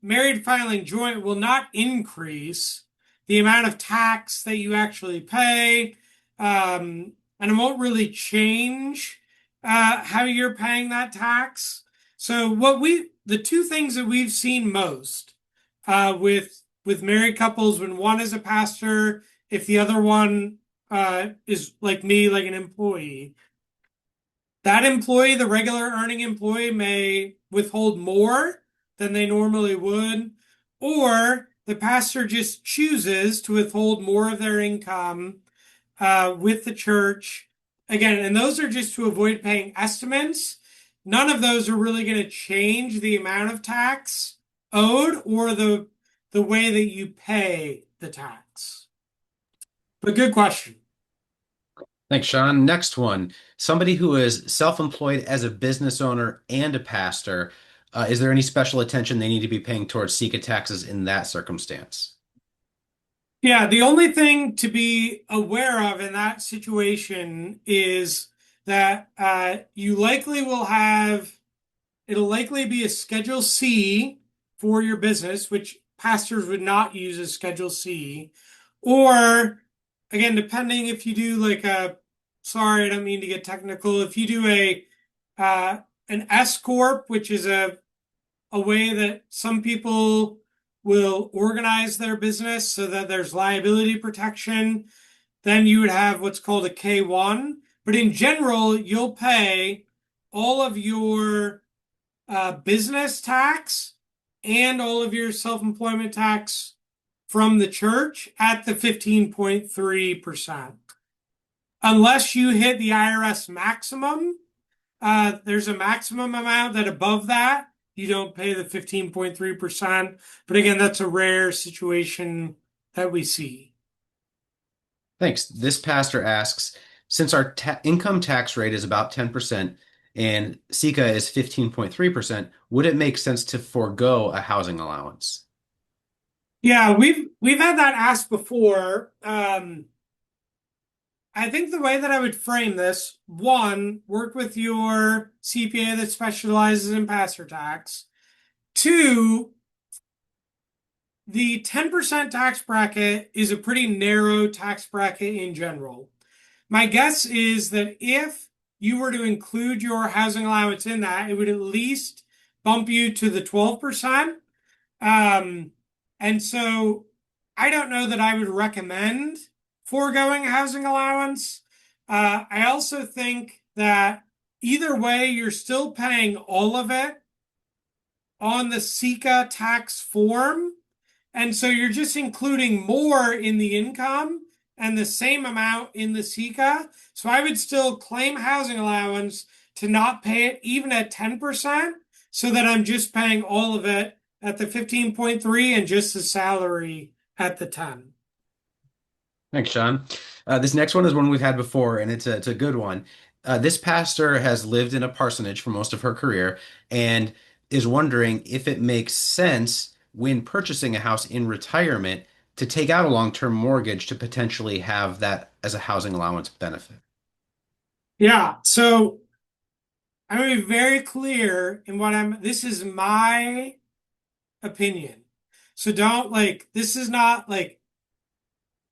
married filing joint will not increase the amount of tax that you actually pay. And it won't really change how you're paying that tax. So the two things that we've seen most with married couples, when one is a pastor, if the other one is like me, like an employee, that employee, the regular earning employee, may withhold more than they normally would, or the pastor just chooses to withhold more of their income with the church. Again, and those are just to avoid paying estimates. None of those are really going to change the amount of tax owed or the way that you pay the tax. But good question. Thanks, Sean. Next one. Somebody who is self-employed as a business owner and a pastor, is there any special attention they need to be paying towards SECA taxes in that circumstance? Yeah, the only thing to be aware of in that situation is that it'll likely be a Schedule C for your business, which pastors would not use as Schedule C. Or, again, depending if you do sorry, I don't mean to get technical. If you do an S Corp, which is a way that some people will organize their business so that there's liability protection, then you would have what's called a K1. But in general, you'll pay all of your business tax and all of your self-employment tax from the church at the 15.3%. Unless you hit the IRS maximum, there's a maximum amount that above that, you don't pay the 15.3%. But again, that's a rare situation that we see. Thanks. This pastor asks, since our income tax rate is about 10% and SECA is 15.3%, would it make sense to forego a housing allowance? Yeah, we've had that asked before. I think the way that I would frame this, one, work with your CPA that specializes in pastor tax. Two, the 10% tax bracket is a pretty narrow tax bracket in general. My guess is that if you were to include your housing allowance in that, it would at least bump you to the 12%. And so I don't know that I would recommend foregoing housing allowance. I also think that either way, you're still paying all of it on the SECA tax form. And so you're just including more in the income and the same amount in the SECA. So I would still claim housing allowance to not pay it even at 10%, so that I'm just paying all of it at the 15.3 and just the salary at the 10. Thanks, Shawn. This next one is one we've had before, and it's a good one. This pastor has lived in a parsonage for most of her career and is wondering if it makes sense when purchasing a house in retirement to take out a long-term mortgage to potentially have that as a housing allowance benefit. Yeah. So I'm going to be very clear in this is my opinion. So don't this is not like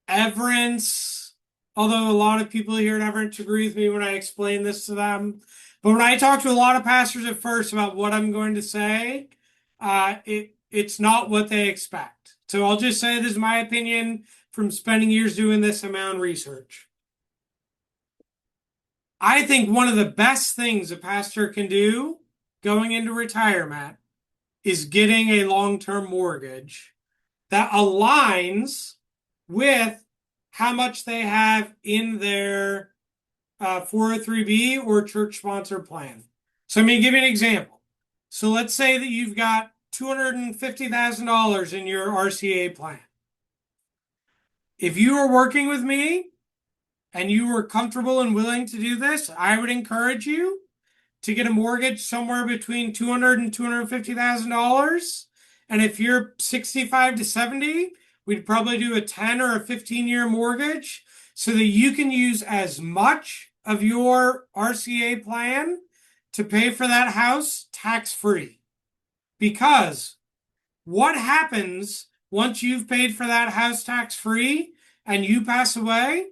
Everence, although a lot of people here at Everence agree with me when I explain this to them. But when I talk to a lot of pastors at first about what I'm going to say, it's not what they expect. So I'll just say this is my opinion from spending years doing this in my own research. I think one of the best things a pastor can do going into retirement is getting a long-term mortgage that aligns with how much they have in their 403B or church sponsor plan. So I'm going to give you an example. So let's say that you've got $250,000 in your RCA plan. If you are working with me and you were comfortable and willing to do this, I would encourage you to get a mortgage somewhere between $200,000 and $250,000. And if you're 65 to 70, we'd probably do a 10 or a 15-year mortgage so that you can use as much of your RCA plan to pay for that house tax-free. Because what happens once you've paid for that house tax-free and you pass away?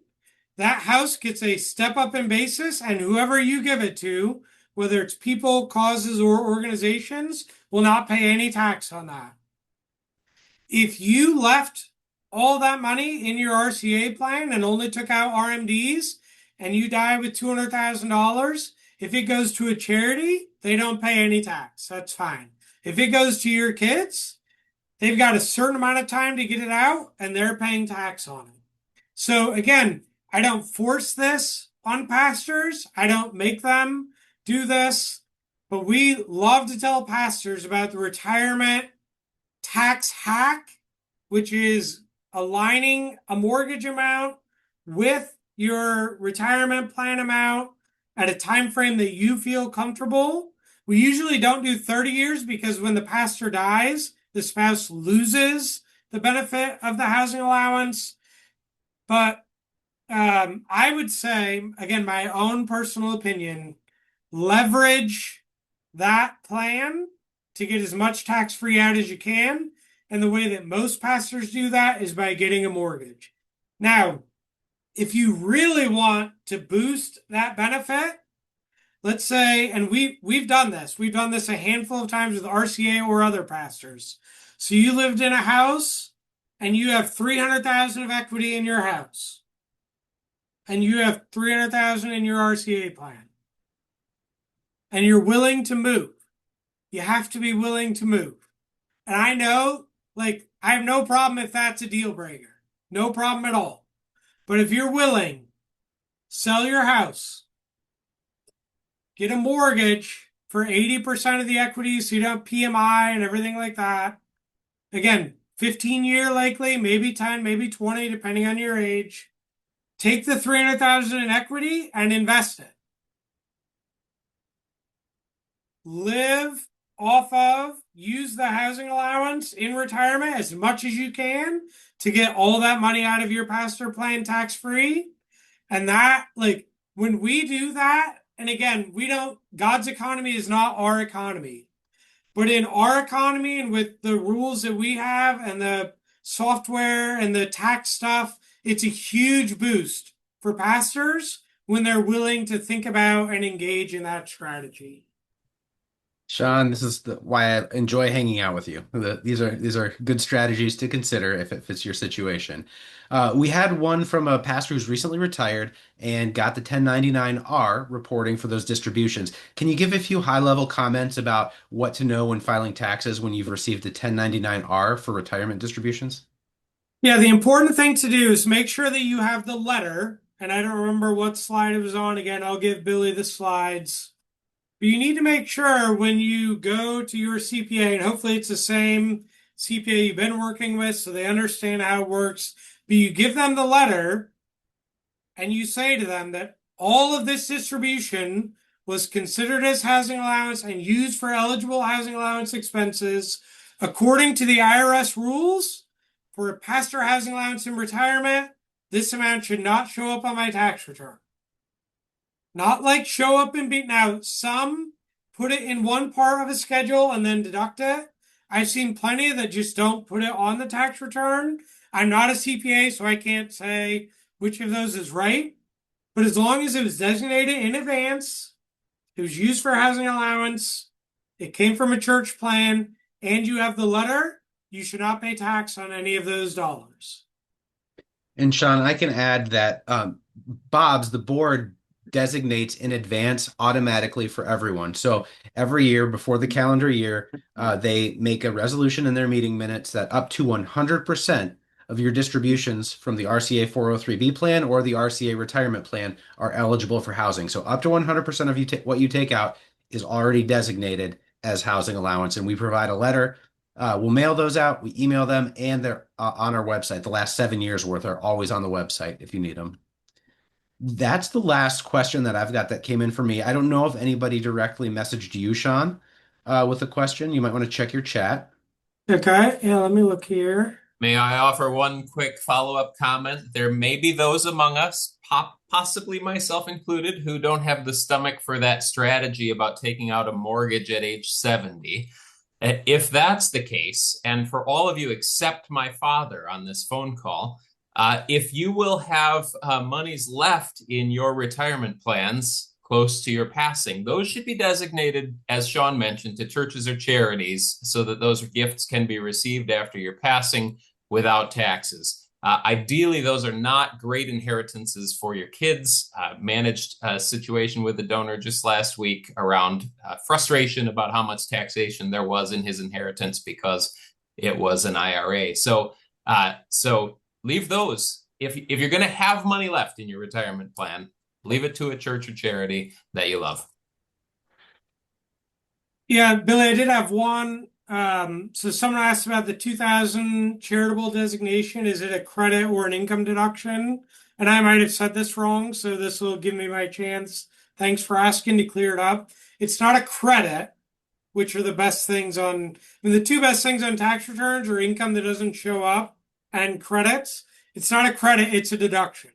That house gets a step up in basis, and whoever you give it to, whether it's people, causes, or organizations, will not pay any tax on that. If you left all that money in your RCA plan and only took out RMDs and you die with $200,000, if it goes to a charity, they don't pay any tax. That's fine. If it goes to your kids, they've got a certain amount of time to get it out and they're paying tax on it. So again, I don't force this on pastors. I don't make them do this, but we love to tell pastors about the retirement tax hack, which is aligning a mortgage amount with your retirement plan amount at a time frame that you feel comfortable. We usually don't do 30 years because when the pastor dies, the spouse loses the benefit of the housing allowance. But I would say, again, my own personal opinion, leverage that plan to get as much tax-free out as you can. And the way that most pastors do that is by getting a mortgage. Now, if you really want to boost that benefit, let's say, and we've done this. We've done this a handful of times with RCA or other pastors. So you lived in a house and you have $300,000 of equity in your house. And you have $300,000 in your RCA plan. And you're willing to move. You have to be willing to move. And I know, I have no problem if that's a deal breaker. No problem at all. But if you're willing, sell your house, get a mortgage for 80% of the equity so you don't have PMI and everything like that. Again, 15-year likely, maybe 10, maybe 20, depending on your age. Take the $300,000 in equity and invest it. Live off of, use the housing allowance in retirement as much as you can to get all that money out of your pastor plan tax-free. And that, when we do that, and again, God's economy is not our economy. But in our economy and with the rules that we have and the software and the tax stuff, it's a huge boost for pastors when they're willing to think about and engage in that strategy. Shawn, this is why I enjoy hanging out with you. These are good strategies to consider if it fits your situation. We had one from a pastor who's recently retired and got the 1099-R reporting for those distributions. Can you give a few high-level comments about what to know when filing taxes when you've received a 1099-R for retirement distributions? Yeah, the important thing to do is make sure that you have the letter. And I don't remember what slide it was on. Again, I'll give Billy the slides. But you need to make sure when you go to your CPA, and hopefully it's the same CPA you've been working with so they understand how it works, but you give them the letter and you say to them that all of this distribution was considered as housing allowance and used for eligible housing allowance expenses according to the IRS rules for a pastor housing allowance in retirement. This amount should not show up on my tax return. Not like show up and be. Now, some put it in one part of a schedule and then deduct it. I've seen plenty that just don't put it on the tax return. I'm not a CPA, so I can't say which of those is right. But as long as it was designated in advance, it was used for housing allowance, it came from a church plan, and you have the letter, you should not pay tax on any of those dollars. And Shawn, I can add that Bob's, the board designates in advance automatically for everyone. So every year before the calendar year, they make a resolution in their meeting minutes that up to 100% of your distributions from the RCA 403B plan or the RCA retirement plan are eligible for housing. So up to 100% of what you take out is already designated as housing allowance. And we provide a letter. We'll mail those out, we email them, and they're on our website. The last 7 years worth are always on the website if you need them. That's the last question that I've got that came in for me. I don't know if anybody directly messaged you, Shawn, with a question. You might want to check your chat. Okay, yeah, let me look here. May I offer one quick follow-up comment? There may be those among us, possibly myself included, who don't have the stomach for that strategy about taking out a mortgage at age 70. If that's the case, and for all of you except my father on this phone call, if you will have monies left in your retirement plans close to your passing, those should be designated, as Shawn mentioned, to churches or charities so that those gifts can be received after your passing without taxes. Ideally, those are not great inheritances for your kids. Managed a situation with the donor just last week around frustration about how much taxation there was in his inheritance because it was an IRA. So leave those. If you're going to have money left in your retirement plan, leave it to a church or charity that you love. Yeah, Billy, I did have one. So someone asked about the 2000 charitable designation. Is it a credit or an income deduction? And I might have said this wrong, so this will give me my chance. Thanks for asking to clear it up. It's not a credit, which are the best things on, the two best things on tax returns are income that doesn't show up and credits. It's not a credit, it's a deduction.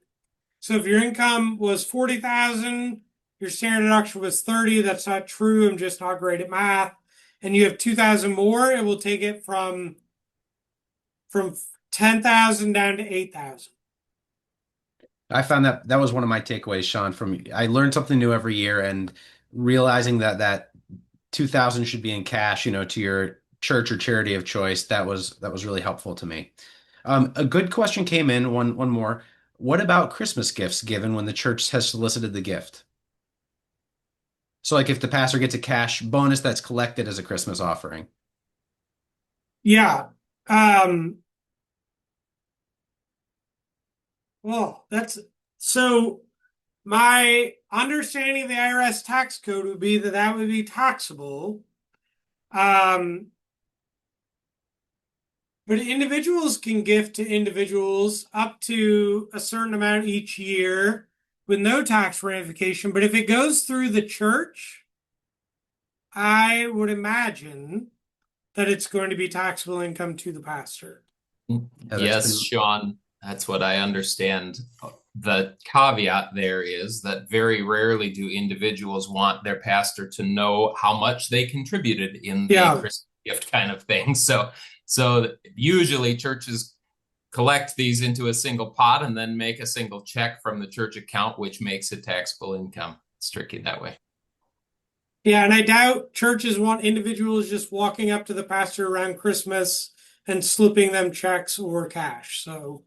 So if your income was 40,000, your standard deduction was 30. That's not true. I'm just not great at math. And you have 2,000 more, it will take it from 10,000 down to 8,000. I found that was one of my takeaways, Shawn, from I learned something new every year, and realizing that 2,000 should be in cash, to your church or charity of choice. That was really helpful to me. A good question came in, one more. What about Christmas gifts given when the church has solicited the gift? So like if the pastor gets a cash bonus that's collected as a Christmas offering. Yeah. Well, that's so my understanding of the IRS tax code would be that would be taxable. But individuals can gift to individuals up to a certain amount each year with no tax ramification. But if it goes through the church, I would imagine that it's going to be taxable income to the pastor. Yeah, Yes, Shawn, that's what I understand. The caveat there is that very rarely do individuals want their pastor to know how much they contributed in the Christmas gift kind of thing. So usually churches collect these into a single pot and then make a single check from the church account, which makes it taxable income. It's tricky that way. Yeah, and I doubt churches want individuals just walking up to the pastor around Christmas and slipping them checks or cash. So,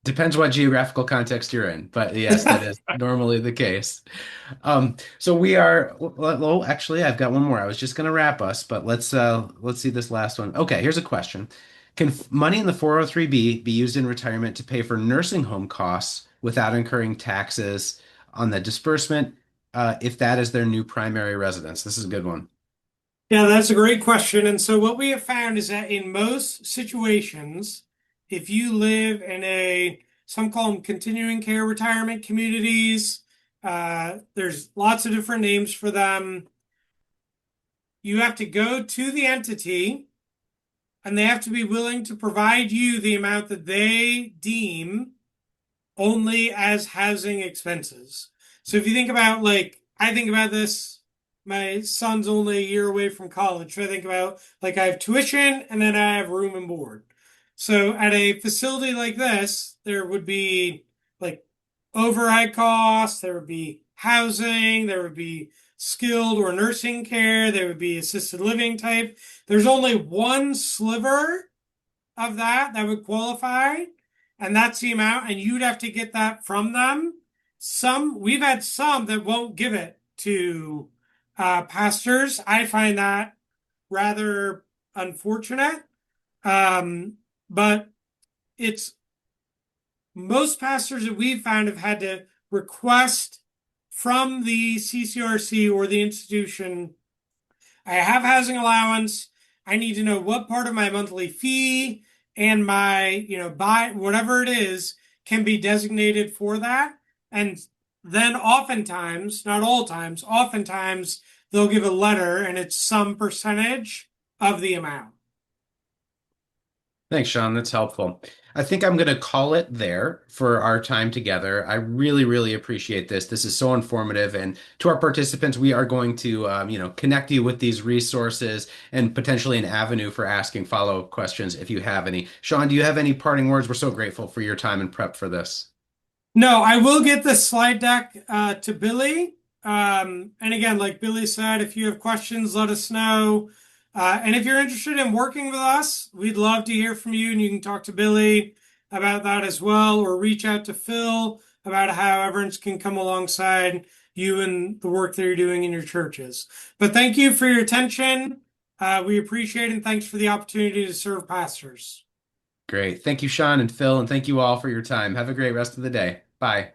Depends what geographical context you're in, but yes, that is normally the case. So we are, well, actually, I've got one more. I was just going to wrap us, but let's see this last one. Okay, here's a question. Can money in the 403(b) be used in retirement to pay for nursing home costs without incurring taxes on the disbursement, if that is their new primary residence? This is a good one. yeah, that's a great question. And so, what we have found is that in most situations, if you live in some call them continuing care retirement communities, there's lots of different names for them. You have to go to the entity and they have to be willing to provide you the amount that they deem only as housing expenses. So if you think about I think about this, my son's only a year away from college. So I think about I have tuition and then I have room and board. So at a facility like this, there would be like override costs, there would be housing, there would be skilled or nursing care, there would be assisted living type. There's only one sliver of that would qualify, and that's the amount, and you'd have to get that from them. We've had some that won't give it to pastors. I find that rather unfortunate. But it's most pastors that we've found have had to request from the CCRC or the institution, I have housing allowance. I need to know what part of my monthly fee and my, buy whatever it is can be designated for that. And then oftentimes, not all times, oftentimes they'll give a letter and it's some percentage of the amount. Thanks, Shawn. That's helpful. I think I'm going to call it there for our time together. I really, really appreciate this. This is so informative. And to our participants, we are going to, connect you with these resources and potentially an avenue for asking follow-up questions if you have any. Shawn, do you have any parting words? We're so grateful for your time and prep for this. No, I will get the slide deck to Billy. And again, like Billy said, if you have questions, let us know. And if you're interested in working with us, we'd love to hear from you. And you can talk to Billy about that as well, or reach out to Phil about how Everence can come alongside you and the work that you're doing in your churches. But thank you for your attention. We appreciate it, and thanks for the opportunity to serve pastors. Great. Thank you, Shawn and Phil, and thank you all for your time. Have a great rest of the day. Bye.